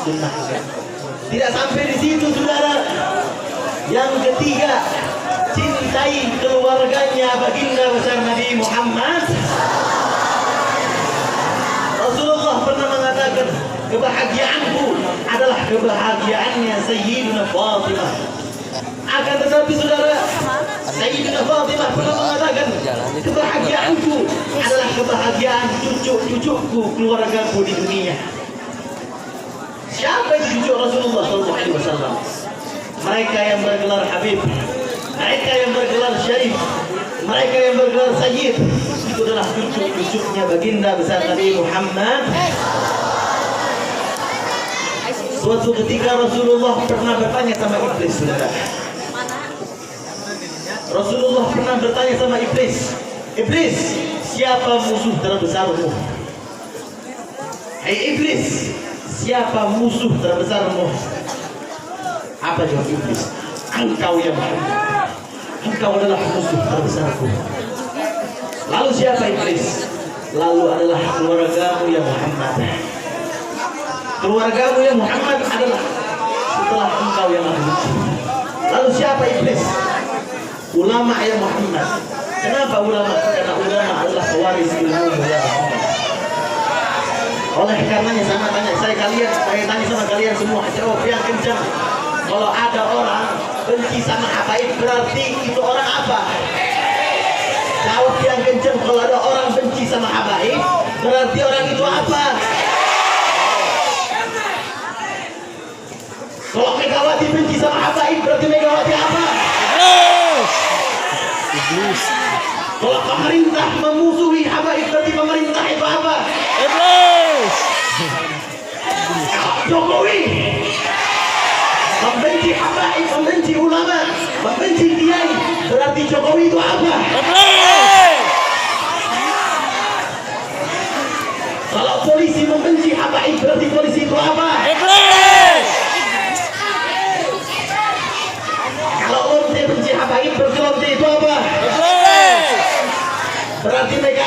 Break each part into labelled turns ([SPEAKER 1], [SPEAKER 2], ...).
[SPEAKER 1] sunnah. Tidak sampai di situ, saudara. Yang ketiga, cintai keluarganya baginda besar Nabi Muhammad. Rasulullah pernah mengatakan, kebahagiaanku adalah kebahagiaannya Sayyidina Fatimah. Akan tetapi saudara, Sayyidina Fatimah pernah mengatakan, kebahagiaanku adalah kebahagiaan cucu-cucuku, keluargaku di dunia. Siapa itu cucu Rasulullah SAW? Mereka yang bergelar Habib, mereka yang bergelar Syarif, mereka yang bergelar Sayyid. Itu adalah cucu-cucunya baginda besar Nabi Muhammad. Suatu ketika Rasulullah pernah bertanya sama iblis, saudara. Rasulullah pernah bertanya sama iblis, Iblis, siapa musuh terbesarmu? Hai iblis, siapa musuh terbesarmu? Apa jawab iblis? Engkau ya Muhammad. Engkau adalah musuh terbesarku. Lalu siapa iblis? Lalu adalah keluargamu ya Muhammad. Keluargamu ya Muhammad adalah setelah engkau yang aku benci. Lalu siapa iblis? Ulama ya Muhammad. Kenapa ulama? Karena ulama adalah pewaris ilmu ya Muhammad. Oleh karenanya saya tanya sama kalian semua, jawab yang kencang. Kalau ada orang benci sama habaib, berarti itu orang apa? Jawab yang kencang. Kalau ada orang benci sama habaib, berarti orang itu apa? Kalau Megawati benci sama habaib, berarti Megawati apa? Iblis. Kalau pemerintah memusuhi habaib, Berarti Jokowi itu apa? Kalau polisi membenci habaib, berarti polisi itu apa? Kalau lonte benci habaib, berarti lonte itu apa? Berarti mereka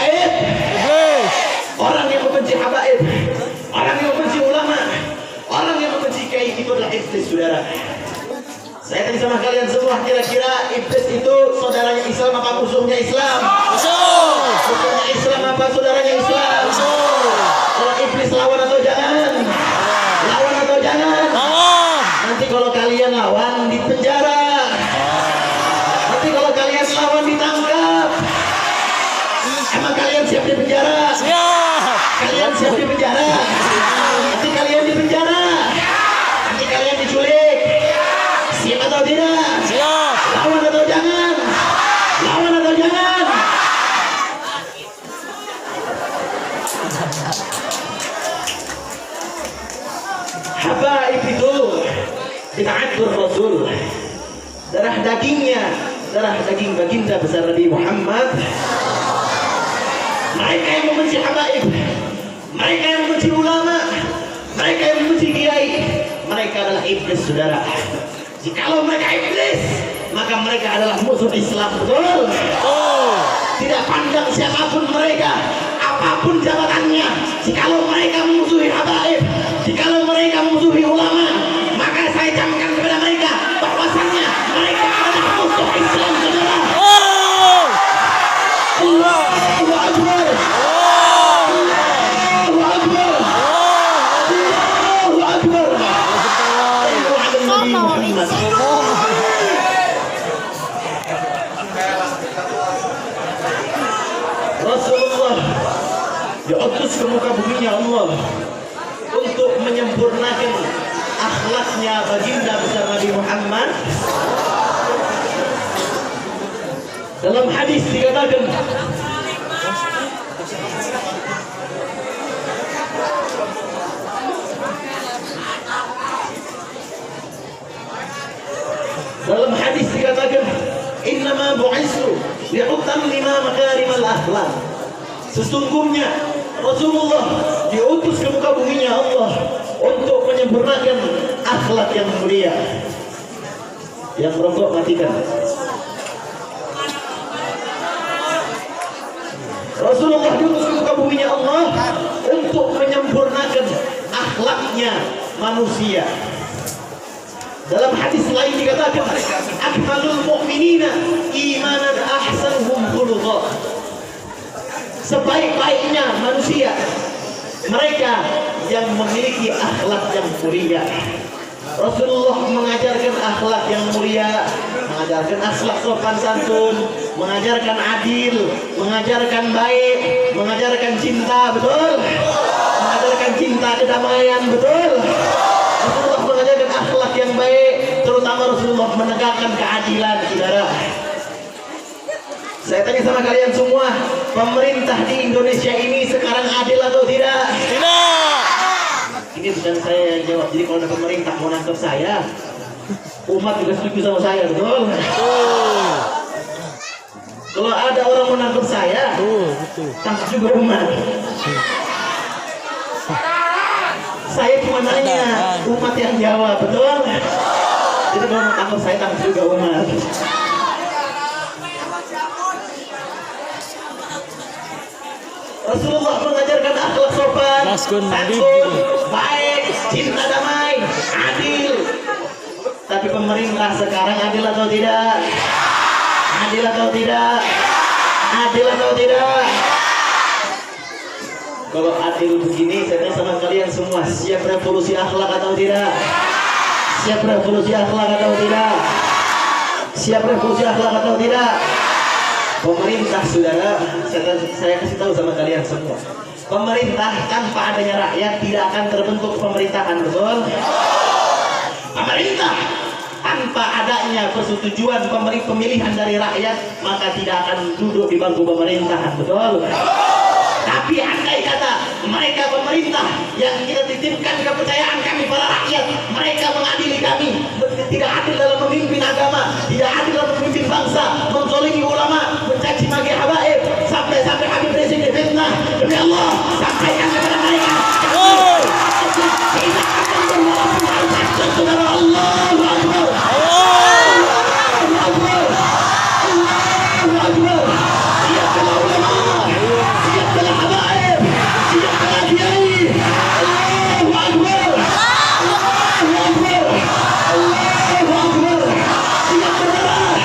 [SPEAKER 1] orang yang membenci habaib, orang yang membenci ulama, orang yang membenci kiai itu adalah iblis, saudara. Saya tanya sama kalian semua, kira-kira iblis itu saudaranya Islam apa musuhnya Islam? Musuhnya Islam apa saudaranya Islam? Kalau iblis lawan atau jangan? Lawan atau jangan? Nanti kalau kalian lawan di penjara. Nanti kalau kalian lawan ditangkap. Emang kalian siap di penjara? Siap. Kalian siap di penjara? Nanti kalian di penjara. Nanti kalian diculik. Siap atau tidak? Siap. Lawan atau jangan? Lawan atau jangan? Habaib itu bid'atul Rasul. Darah dagingnya, darah daging baginda besar Nabi Muhammad. Mereka yang membenci habaib, mereka yang membenci ulama, mereka yang membenci kiai, mereka adalah iblis, saudara. Jikalau mereka iblis, maka mereka adalah musuh Islam, betul? Tidak pandang siapapun mereka, apapun jabatannya. Jikalau mereka memusuhi habaib, jikalau mereka memusuhi ulama, maka saya camkan kepada mereka bahwasannya mereka adalah musuh Islam, saudara. Allahu Akbar. Allahu Akbar. Allahu Akbar. Nabi Muhammad. Rasulullah diutus ke muka buminya Allah untuk menyempurnakan akhlaknya baginda besar Nabi Muhammad. Dalam hadis dikatakan, innama bu'istu li'utammima makarimal akhlaq. Sesungguhnya Rasulullah diutus ke muka buminya Allah untuk menyempurnakan akhlak yang mulia. Yang merokok matikan. Rasulullah diutus ke muka buminya Allah untuk menyempurnakan akhlaknya manusia. Dalam hadis lain dikatakan, akmalul mu'minina imanan ahsanuhum khuluqa. Sebaik-baiknya manusia mereka yang memiliki akhlak yang mulia. Rasulullah mengajarkan akhlak yang mulia, mengajarkan akhlak sopan santun, mengajarkan adil, mengajarkan baik, mengajarkan cinta, betul? Mengajarkan cinta kedamaian, betul? Rasulullah mengajarkan akhlak yang baik, terutama Rasulullah menegakkan keadilan, saudara. Saya tanya sama kalian semua, pemerintah di Indonesia ini sekarang adil atau tidak? Tidak. Ini bukan saya yang jawab. Jadi kalau ada pemerintah mau nangkep saya, umat juga setuju sama saya, betul? Kalau ada orang mau nangkep saya, tangkap juga umat. Saya cuma nanya, umat yang jawab, betul? Jadi kalau mau tangkap saya, tangkap juga umat. Rasulullah mengajarkan akhlak sopan, santun, baik, cinta damai, adil. Tapi pemerintah sekarang adil atau tidak? Adil atau tidak? Adil atau tidak? Kalau adil begini, saya tanya sama kalian semua, siap revolusi akhlak atau tidak? Siap revolusi akhlak atau tidak? Siap revolusi akhlak atau tidak? Pemerintah, saudara, saya kasih tahu sama kalian semua, pemerintah tanpa adanya rakyat tidak akan terbentuk pemerintahan, betul? Pemerintah tanpa adanya persetujuan pemilihan dari rakyat, maka tidak akan duduk di bangku pemerintahan, betul? Tapi andai kata mereka pemerintah yang kita titipkan kepercayaan kami para rakyat. Mereka mengadili kami, tidak adil dalam memimpin agama, tidak adil dalam memimpin bangsa, menzalimi ulama, mencaci maki habaib, sampai-sampai Habib Rizik difitnah. Demi Allah, sampaikan kepada mereka. Tidak akan berwalaupun al-Masjid, saudara. Allahu Akbar. Allahu Akbar. Allahu Akbar. Siapkanlah ulama, siapkanlah habaib, siapkanlah kiai. Allahu Akbar. Allahu Akbar. Allahu Akbar. Siap berdarah,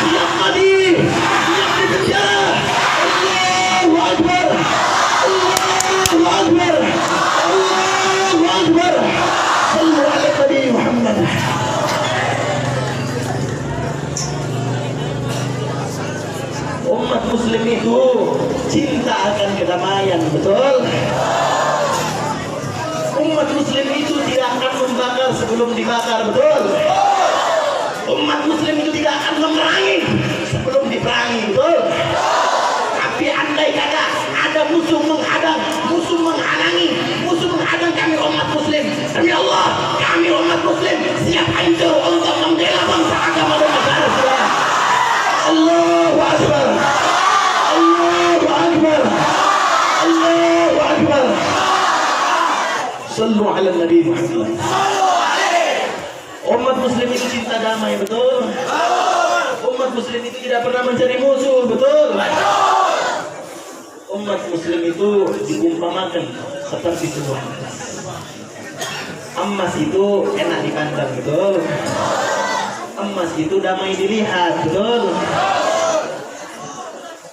[SPEAKER 1] siap mati, siap dipenjara. Allahu Akbar. Allahu Akbar. Allahu Akbar. Sallu ala Nabi Muhammad. Umat muslim itu cinta akan kedamaian, betul? Umat muslim itu tidak akan membakar sebelum dibakar, betul? Umat muslim itu tidak akan memerangi sebelum diperangi, betul? Tapi andai kata ada musuh menghadang, musuh menghalangi, musuh menghadang kami umat muslim, demi Allah, kami umat muslim siap hancur untuk membela bangsa, agama dan negara, saudara. Allahu Akbar. Allahu Akbar. Allahu Akbar. Sallu ala Nabi Muhammad. Umat muslim itu cinta damai, betul? Umat muslim itu tidak pernah mencari musuh, betul? Umat muslim itu diumpamakan seperti sebuah emas. Emas itu enak dipandang, betul? Emas itu damai dilihat, betul?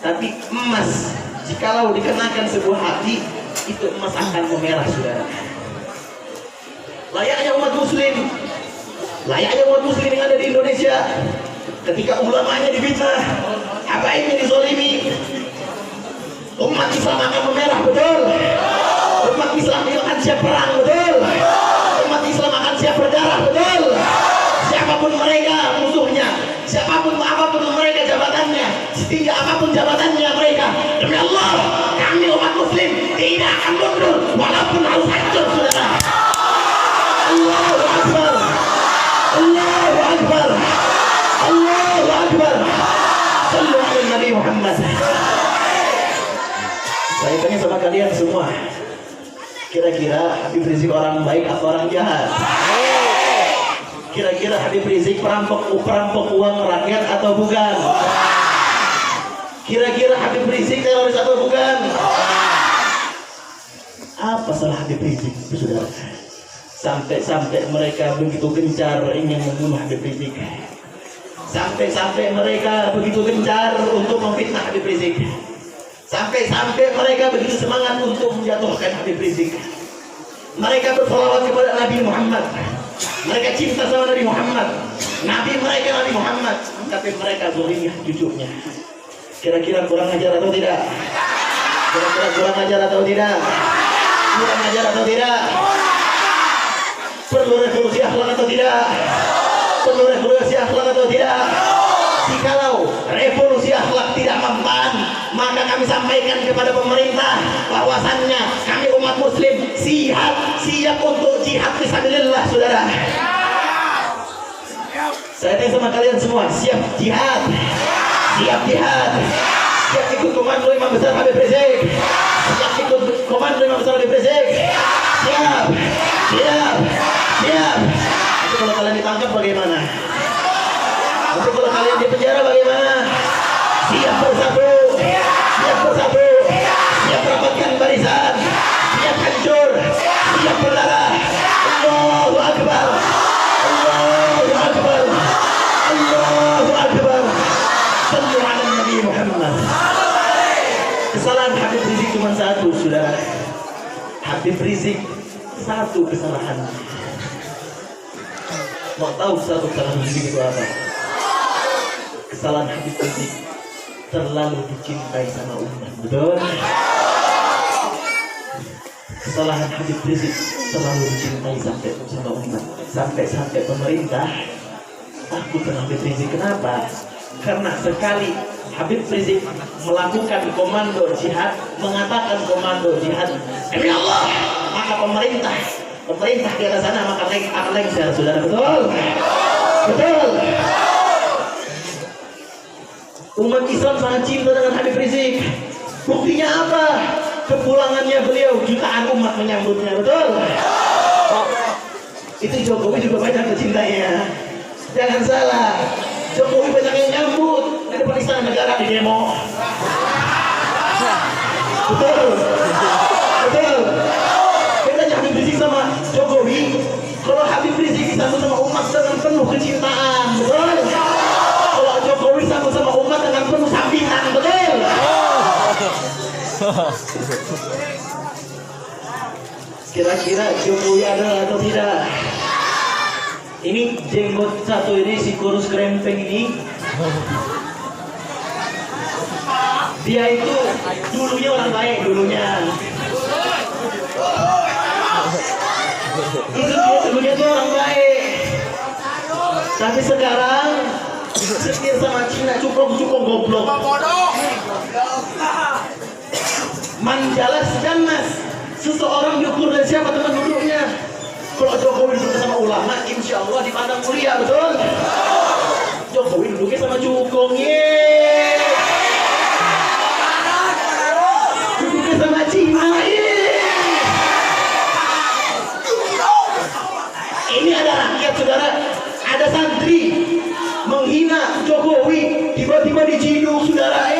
[SPEAKER 1] Tapi emas, jikalau dikenakan sebuah hati, itu emas akan memerah, saudara. Layaknya umat muslim yang ada di Indonesia, ketika ulamanya difitnah, habaibnya dizalimi, umat Islam akan memerah, betul? Umat Islam akan siap perang, betul? Umat Islam akan siap berdarah, betul? Siapapun mereka musuhnya, siapapun apapun mereka jabatannya, setinggi apapun jabatannya mereka, demi Allah, kami umat muslim tidak akan mundur walaupun harus hancur, saudara. Allahu Akbar. Allahu Akbar. Allahu Akbar. Sallu ala Nabi Muhammad. Saya tanya sama kalian semua, kira-kira Habib Rizik orang baik atau orang jahat? Kira-kira Habib Rizik perampok uang rakyat atau bukan? Kira-kira Habib Rizik teroris atau bukan? Apa salah Habib Rizik, saudara? Sampai-sampai mereka begitu gencar ingin membunuh Habib Rizik. Sampai-sampai mereka begitu gencar untuk memfitnah Habib Rizik. Sampai-sampai mereka begitu semangat untuk menjatuhkan Habib Rizik. Mereka bersolawat kepada Nabi Muhammad. Mereka cinta sama Nabi Muhammad. Nabi mereka Nabi Muhammad. Tapi mereka zalimi cucunya. Kira-kira kurang ajar atau tidak? Kira-kira kurang ajar atau tidak? Kurang ajar atau tidak? Perlu revolusi akhlak atau tidak? Perlu revolusi akhlak atau tidak? Jikalau revolusi akhlak tidak mempan, maka kami sampaikan kepada pemerintah bahwasannya kami umat muslim siap untuk jihad fisabilillah, saudara. Saya tanya sama kalian semua, siap jihad? Siap jihad? Siap ikut komando Imam Besar Habib Rizik? Siap ikut komando Imam Besar Habib Rizik? Siap? Siap? Siap? Tapi kalau kalian ditangkap bagaimana? Tapi kalau kalian di penjara bagaimana? Siap bersatu, siap bersatu, siap rapatkan barisan, siap hancur, siap berdarah. Allahu Akbar, Allahu Akbar, Allahu Akbar. Sallu ala Nabi Muhammad. Kesalahan Habib Rizik cuma satu, saudara. Habib Rizik satu kesalahan. Mau tahu satu kesalahan Rizik itu apa? Kesalahan Habib Rizik terlalu dicintai sama umat, betul? Kesalahan Habib Rizik terlalu dicintai sama umat, sampai pemerintah takut dengan Habib Rizik. Kenapa? Karena sekali Habib Rizik melakukan komando jihad, mengatakan komando jihad, demi Allah, maka pemerintah di atas sana maka akan lengser, saudara. Betul? Betul. Umat Islam sangat cinta dengan Habib Rizik. Buktinya apa? Kepulangannya beliau, jutaan umat menyambutnya. Betul? Itu Jokowi juga banyak kecintanya. Jangan salah, Jokowi banyak yang nyambut di depan istana negara di demo. Betul? Betul? Bedanya Habib Rizik sama Jokowi, kalau Habib Rizik disambut sama umat dengan penuh kecintaan. Betul? Kalau Jokowi disambut sama umat dengan penuh sambitan. Betul? Kira-kira Jokowi ada atau tidak? Ini jenggot satu ini, si kurus kerempeng ini, dia itu dulunya orang baik, dulunya itu orang baik, tapi sekarang setir sama Cina, cukup goblok, manjalas ganas. Seseorang diukur dari siapa teman duduknya. Kalau Jokowi duduk sama ulama, insya Allah dipandang mulia. Betul? Jokowi duduknya sama cukong, duduknya sama Cina, Ini ada rakyat, saudara, ada santri menghina Jokowi, tiba-tiba diciduk, saudara.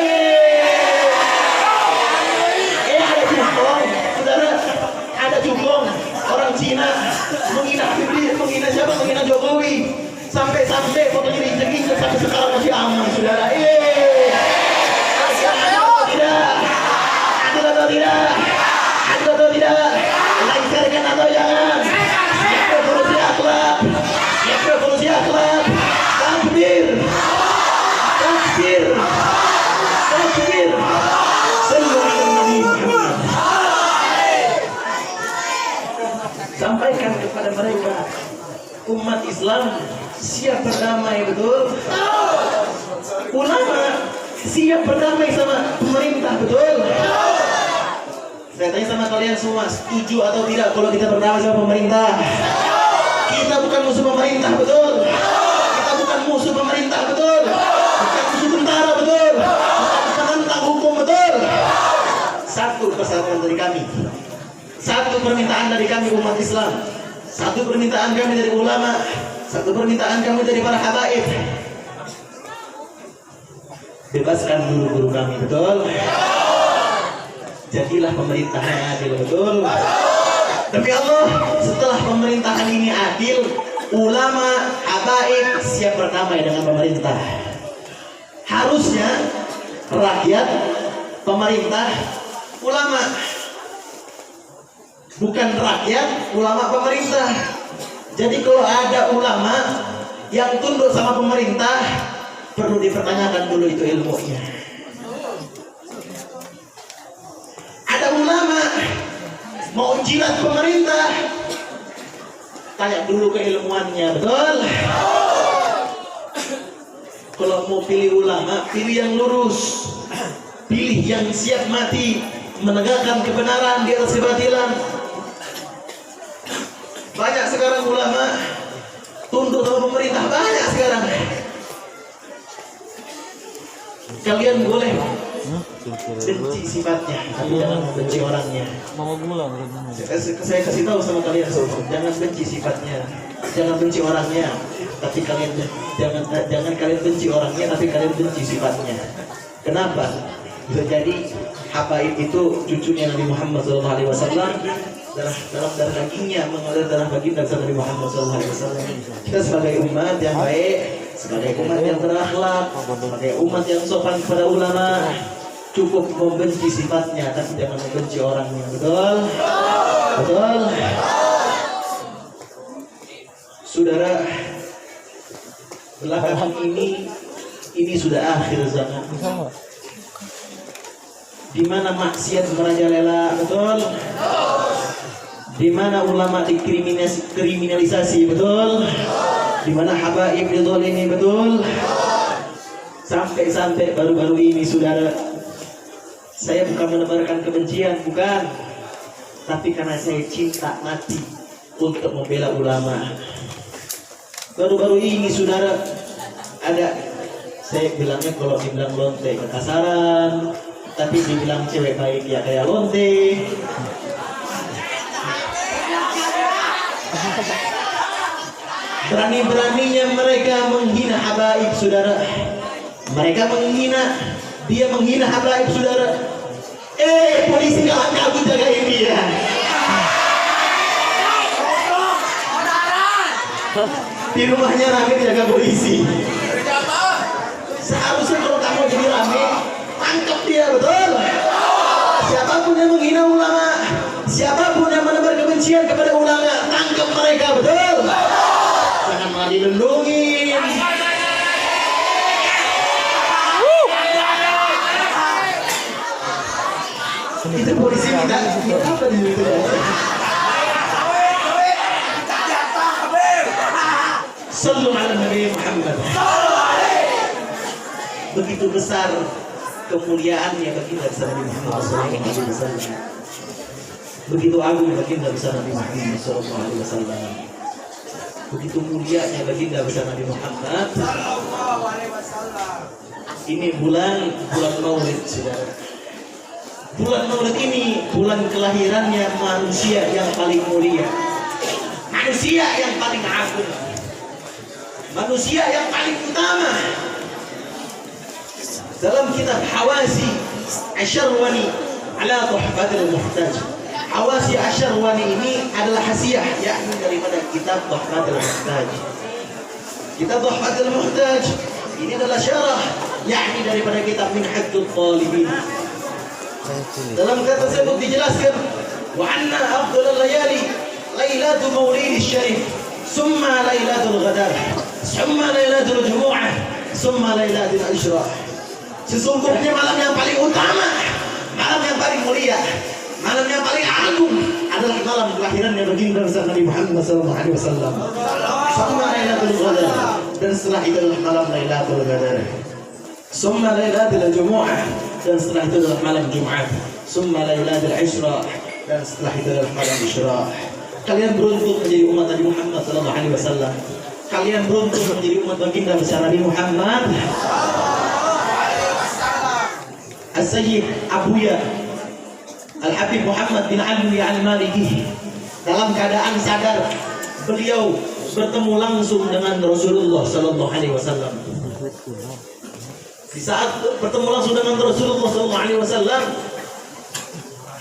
[SPEAKER 1] Ada cukong, saudara, ada cukong orang Cina menghina Habib Rizik, menghina siapa? Menghina Jokowi. Sampai fotonya diinjek-injek sampai sekarang masih aman, saudara. Adil atau tidak? Adil atau tidak? Lancarkan atau jangan? Siap revolusi akhlak. Siap revolusi akhlak. Takbir. Takbir. Takbir. Seluruh Nabi Muhammad. Sampaikan kepada mereka, umat Islam siap berdamai. Betul? Ulama siap berdamai sama pemerintah. Betul? Saya tanya sama kalian semua, setuju atau tidak kalau kita berdamai sama pemerintah? Kita bukan musuh pemerintah. Betul? Kita bukan musuh pemerintah. Betul? Bukan musuh tentara. Betul? Bukan penentang hukum. Betul? Satu pesan dari kami, satu permintaan dari kami umat Islam, satu permintaan kami dari ulama, satu permintaan kami dari para habaib. Bebaskan dulu guru kami. Betul? Jadilah pemerintahan yang adil. Betul? Demi Allah, setelah pemerintahan ini adil, ulama, habaib siap berdamai dengan pemerintah. Harusnya rakyat, pemerintah, ulama, bukan rakyat, ulama, pemerintah. Jadi kalau ada ulama yang tunduk sama pemerintah, perlu dipertanyakan dulu itu ilmunya. Ada ulama mau jilat pemerintah, tanya dulu keilmuannya. Betul? Kalau mau pilih ulama, pilih yang lurus, pilih yang siap mati menegakkan kebenaran di atas kebatilan. Banyak sekarang ulama tunduk sama pemerintah, banyak sekarang. Kalian boleh benci sifatnya, tapi jangan benci orangnya. Saya kasih tahu sama kalian semua, jangan benci sifatnya, jangan benci orangnya, tapi kalian jangan kalian benci orangnya, tapi kalian benci sifatnya. Kenapa? Bisa jadi habaib itu cucunya Nabi Muhammad SAW, dalam darah dagingnya mengalir darah baginda Nabi Muhammad SAW. Kita sebagai umat yang baik, sebagai umat yang berakhlak, sebagai umat yang sopan kepada ulama, cukup membenci sifatnya, tapi jangan membenci orangnya. Betul? Betul? Saudara, belakangan ini sudah akhir zaman, di mana maksiat merajalela. Betul? Di mana ulama dikriminalisasi. Betul? Di mana habaib dizalimi. Betul? Sampai baru-baru ini, saudara, saya bukan menebarkan kebencian, bukan, tapi karena saya cinta mati untuk membela ulama. Baru-baru ini saudara ada, saya bilangnya kalau dibilang lonte kekasaran, tapi dibilang cewek baik ya kayak lonte. Berani-beraninya mereka menghina habaib saudara. Mereka menghina, dia menghina habaib saudara. Polisi gak aku jagain dia. Di rumahnya rame jaga polisi. Seharusnya kalau kamu jadi rame, tangkap dia, betul? Siapapun yang menghina ulama, siapapun yang menebar kebencian kepada ulama, tangkap mereka, betul? Jangan malah dilindungin. Itu polisi minta apa di situ? Sallu ala Nabi Muhammad. Begitu besar kemuliaannya baginda besar Nabi Muhammad SAW. Begitu agung baginda besar Nabi Muhammad SAW. Begitu mulianya baginda besar Nabi Muhammad. Ini bulan Maulid, saudara. Bulan Maulid ini bulan kelahirannya manusia yang paling mulia, manusia yang paling agung, manusia yang paling utama. Dalam kitab Hawasi Asyarwani ala Tuhfatil Muhtaj, Hawasi Asyarwani ini adalah hasiah yakni daripada kitab Tuhfatil Muhtaj. Kitab Tuhfatil Muhtaj ini adalah syarah yakni daripada kitab Minhajul Talibin. Dalam kata tersebut dijelaskan wa anna afdalul layali lailatul maulid syarif, summa lailatul ghadar, summa lailatul jumu'ah, summa lailatul isyrah. Sesungguhnya malam yang paling utama, malam yang paling mulia, malam yang paling agung adalah malam kelahirannya baginda besar Nabi Muhammad SAW. Summa lailatul ghadar, dan setelah itu adalah malam lailatul ghadar. Summa lailatul jumu'ah, dan setelah itu adalah malam Jumat. Summa lailatul isyrah, dan setelah itu adalah malam isyrah. Kalian beruntung menjadi umat Nabi Muhammad SAW. Kalian beruntung menjadi umat baginda besar Nabi Muhammad. As-Sayyid Abuya Al-Habib Muhammad bin Alwi Al-Maliki dalam keadaan sadar beliau bertemu langsung dengan Rasulullah SAW. Di saat bertemu langsung dengan Rasulullah SAW,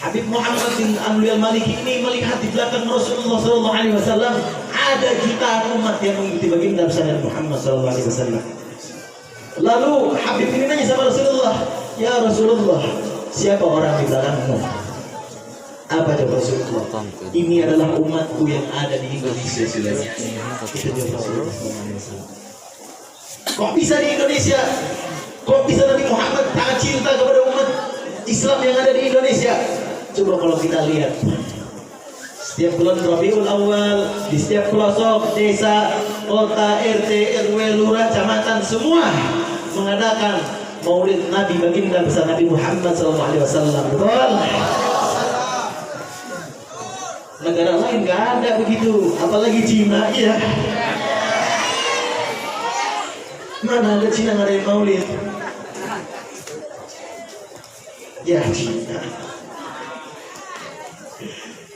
[SPEAKER 1] Habib Muhammad bin Alwi Al-Maliki ini melihat di belakang Rasulullah SAW ada jutaan umat yang mengikuti baginda besar Muhammad SAW. Lalu Habib ini nanya sama Rasulullah, ya Rasulullah, siapa orang di belakangmu? Apa jawab Rasulullah? Ini adalah umatku yang ada di Indonesia. Itu jawab Rasulullah SAW. Kok bisa di Indonesia? Kok bisa Nabi Muhammad sangat cinta kepada umat Islam yang ada di Indonesia? Coba kalau kita lihat, setiap bulan Rabiul Awal, di setiap pelosok desa, kota, RT, RW, lurah, kecamatan, semua mengadakan Maulid Nabi baginda besar Nabi Muhammad SAW. Betul? Negara lain nggak ada begitu, apalagi Cina, ya. Mana ada Cina ngadain Maulid? Ya Cina.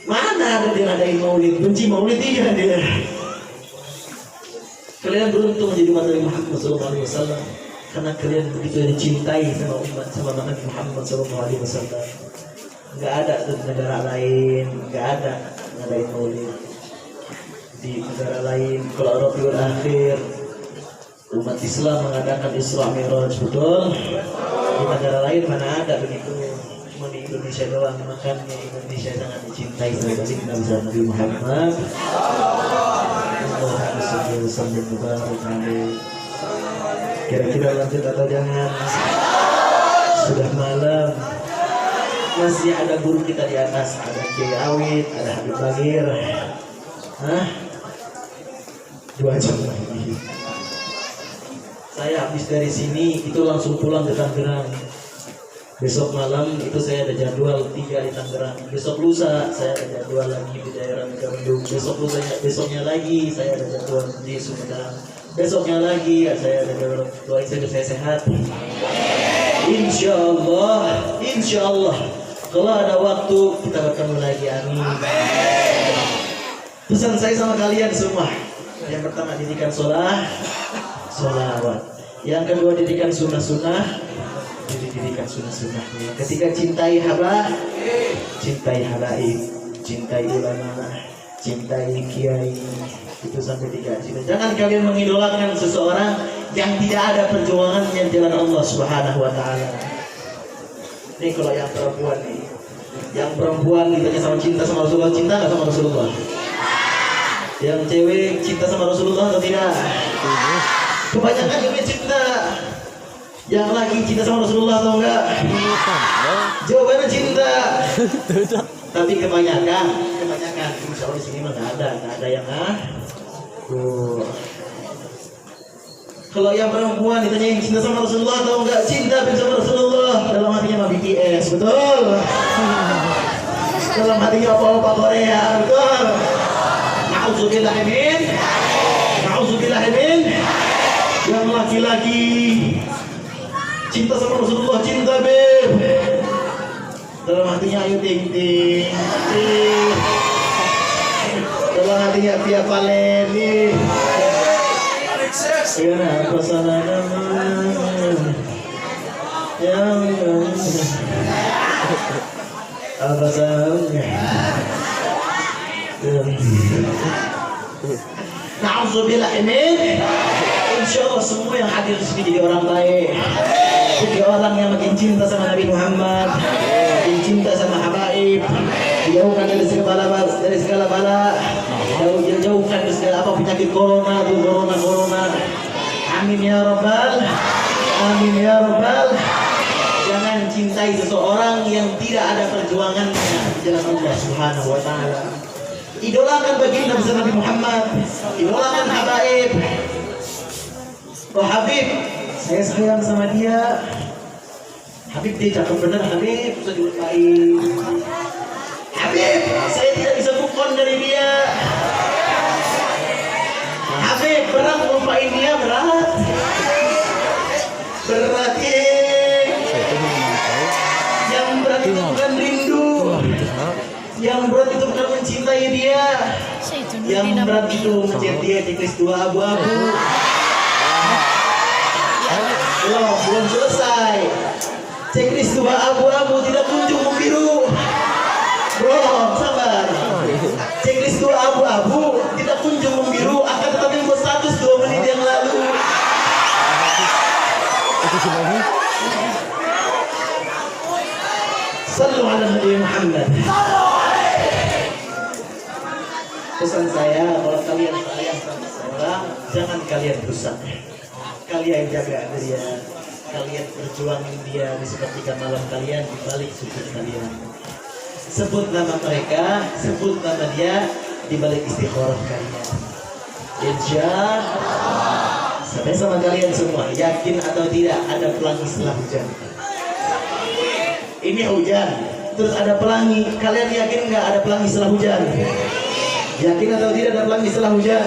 [SPEAKER 1] Mana ada dia ngadain Maulid? Benci Maulid iya dia. Kalian beruntung menjadi umat Nabi Muhammad SAW karena kalian begitu dicintai sama umat sama Nabi Muhammad SAW. Nggak ada tuh negara lain, nggak ada ngadain Maulid. Di negara lain kalau Rabiul Akhir umat Islam mengadakan Isra Mi'raj, betul? Di negara lain mana ada begitu? Cuma di Indonesia doang, makanya Indonesia sangat dicintai oleh baginda besar Nabi Muhammad. Kira-kira lanjut atau jangan? Sudah malam, masih ada guru kita di atas, ada Kiai Awid, ada Habib Bagir. Hah? 2 jam lagi. Saya habis dari sini itu langsung pulang ke Tangerang. Besok malam itu saya ada jadwal 3 di Tangerang. Besok lusa saya ada jadwal lagi di daerah Megamendung. Besoknya lagi saya ada jadwal di Sumedang. Besoknya lagi ya, saya ada jadwal. Doain saya sehat. Insya Allah. Kalau ada waktu kita bertemu lagi. Amin. Pesan saya sama kalian semua. Yang pertama didikan sholawat. Yang kedua didikan sunnah-sunnah. Didikan sunnah-sunnahnya. Ketika cintai habaib, cintai ulama, cintai kiai, itu sampai 3 cinta. Jangan kalian mengidolakan seseorang yang tidak ada perjuangannya di jalan Allah Subhanahu wa taala. Ini kalau yang perempuan nih. Yang perempuan ditanya sama cinta sama Rasulullah, cinta enggak sama Rasulullah? Yang cewek cinta sama Rasulullah atau tidak? Kebanyakan cewek cinta. Yang lagi cinta sama Rasulullah atau enggak? Jawabannya cinta. Tapi kebanyakan insya Allah di sini mah nggak ada yang Kalau yang perempuan ditanya cinta sama Rasulullah atau enggak? Cinta sama Rasulullah. Dalam hatinya mah BTS, betul. Dalam hatinya apa-apa Korea, betul. Na'udzubillah min. Yang laki-laki cinta sama Rasulullah, cinta beb. Dalam hatinya ayo ting. Dalam hatinya Via Valen nih. Kenapa salah nama? Apa salahnya? Na'udzubillah min. Insya Allah semua yang hadir di sini jadi orang baik. Jadi orang yang makin cinta sama Nabi Muhammad, makin cinta sama habaib, dijauhkan dari segala bala, jauhkan dari segala apa penyakit corona. Amin ya rabbal. Jangan cintai seseorang yang tidak ada perjuangannya di jalan Allah Subhanahu wa taala. Idolakan baginda besar Nabi Muhammad, idolakan habaib. Oh Habib, saya sayang sama dia. Habib dia cakep bener, Habib bisa dilupain. Habib, saya tidak bisa move on dari dia. Habib, berat melupain dia, berat. Yang berat itu bukan rindu. Yang berat itu bukan mencintai dia. Yang berat itu mencintai dia checklist 2 abu-abu. Belum selesai. Checklist 2 abu-abu tidak kunjung membiru. Bro, sabar. Checklist 2 abu-abu tidak kunjung membiru, akan tetapi membuat status 2 menit yang lalu. Sallu ala Nabi Muhammad. Pesan saya, kalau kalian sayang sama seseorang, jangan kalian rusak. Kalian jaga dia, kalian perjuangin dia di sepertiga malam kalian, di balik sujud kalian. Sebut nama mereka, sebut nama dia di balik istikharah kalian. Insya Allah. Sampai sama kalian semua, yakin atau tidak ada pelangi setelah hujan. Ini hujan, terus ada pelangi. Kalian yakin nggak ada pelangi setelah hujan? Yakin atau tidak ada pelangi setelah hujan?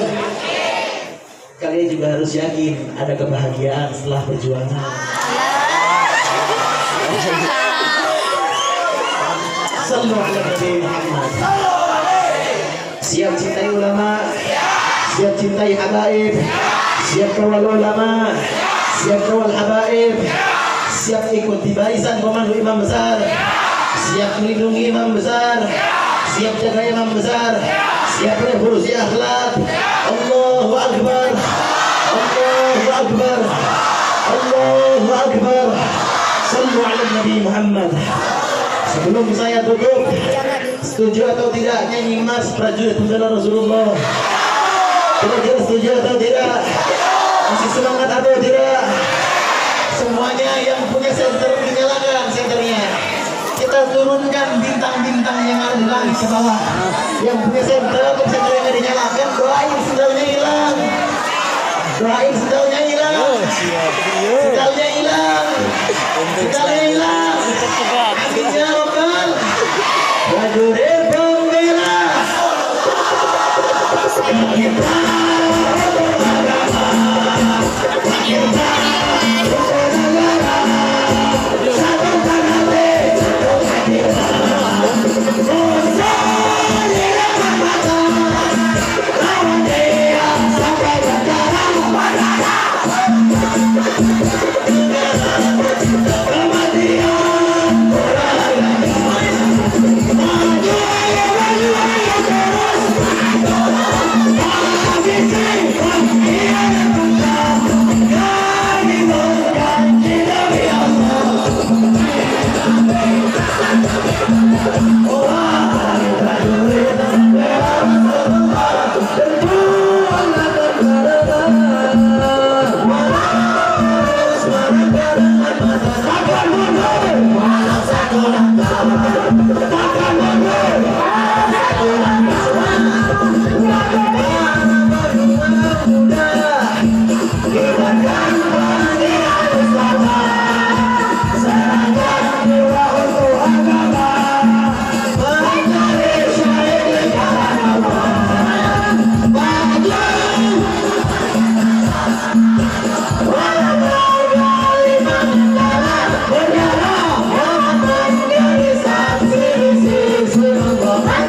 [SPEAKER 1] Kalian juga harus yakin ada kebahagiaan setelah perjuangan. Sallu ala Nabi Muhammad. Siap cintai ulama, siap cintai habaib, siap kawal ulama, siap kawal habaib, siap ikut di barisan komando imam besar, siap melindungi imam besar, siap jaga imam besar, siap revolusi akhlak. Allahu Akbar, Allahu Akbar, Allahu Akbar. Sallu ala Nabi Muhammad. Sebelum saya tutup, setuju atau tidak nyanyi Mas Prajurit Pembela Rasulullah? Kira-kira setuju atau tidak? Masih semangat atau tidak? Semuanya yang punya senter dinyalakan senternya. Kita turunkan bintang-bintang yang ada di langit ke bawah. Yang punya senternya dinyalakan, doain senternya hilang. Doain sendalnya hilang. Sendalnya hilang. Sendalnya hilang. Amin ya Rabbal. Prajurit.